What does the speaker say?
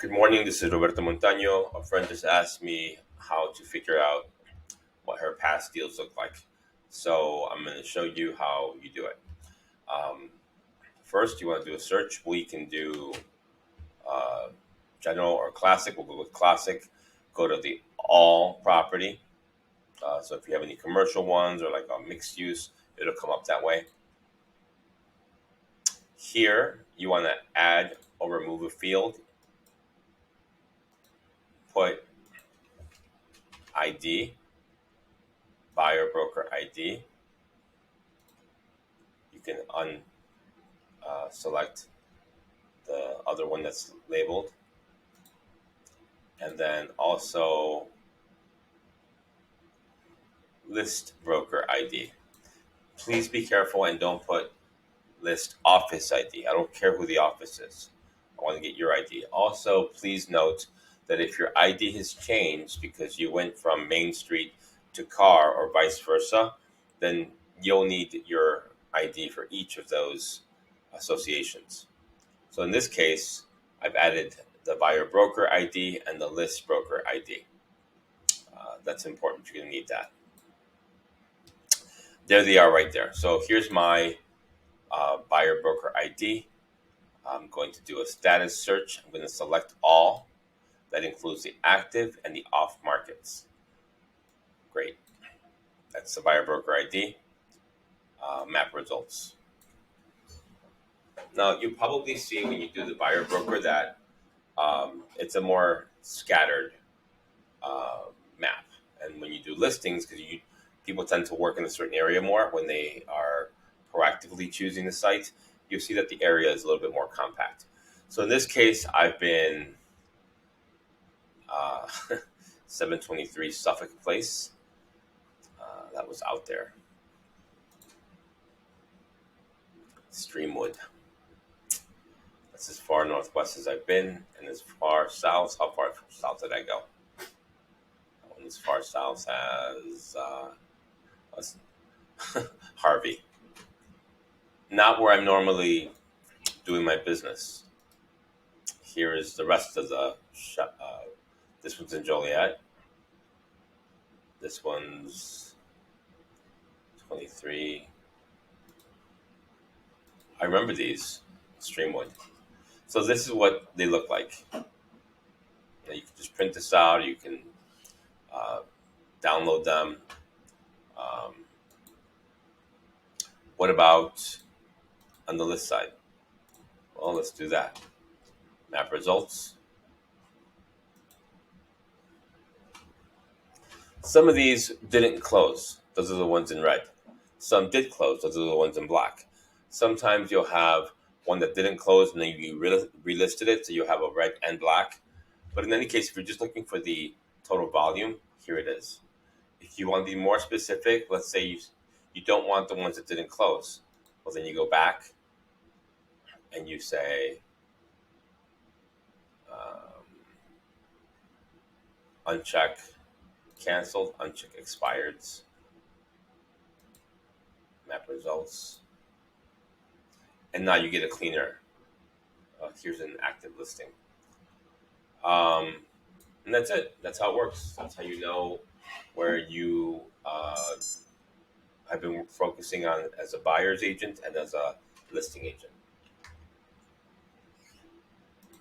Good morning, this is Roberto Montaño. A friend just asked me how to figure out what her past deals look like. So I'm going to show you how you do it. Um, First, you want to do a search. We can do uh, general or classic. We'll go with classic. Go to the all property. So if you have any commercial ones or like a mixed use, it'll come up that way. Here, you want to add or remove a field. Put ID, buyer broker ID. You can select the other one that's labeled, and then also list broker ID. Please be careful and don't put list office ID. I don't care who the office is. I want to get your ID. Also, please note that if your ID has changed because you went from Main Street to Car or vice versa, then you'll need your ID for each of those associations. So in this case, I've added the buyer broker ID and the list broker ID. That's important. You're going to need that. There they are right there. So here's my buyer broker ID. I'm going to do a status search. I'm going to select all. That includes the active and the off markets. Great. That's the buyer broker ID. Map results. Now, you probably see when you do the buyer broker that it's a more scattered uh, map. And when you do listings, because people tend to work in a certain area more when they are proactively choosing the site, you see that the area is a little bit more compact. So in this case, I've been uh, 723 Suffolk Place. That was out there. Streamwood. That's as far northwest as I've been, and as far south. How far south did I go? I went as far south as Harvey. Not where I'm normally doing my business. Here is the rest of the. This one's in Joliet. This one's 23. I remember these, Streamwood. So this is what they look like. You can just print this out. You can uh, download them. Um, what about on the list side? Well, let's do that. Map results. Some of these didn't close. Those are the ones in red. Some did close. Those are the ones in black. Sometimes you'll have one that didn't close and then you relisted it, so you have a red and black. But in any case, if you're just looking for the total volume, here it is. If you want to be more specific, let's say you don't want the ones that didn't close. Well, then you go back and you say uncheck canceled, uncheck expireds, map results, and now you get a cleaner. Here's an active listing. Um, and that's it. That's how it works. That's how you know where you have been focusing on as a buyer's agent and as a listing agent.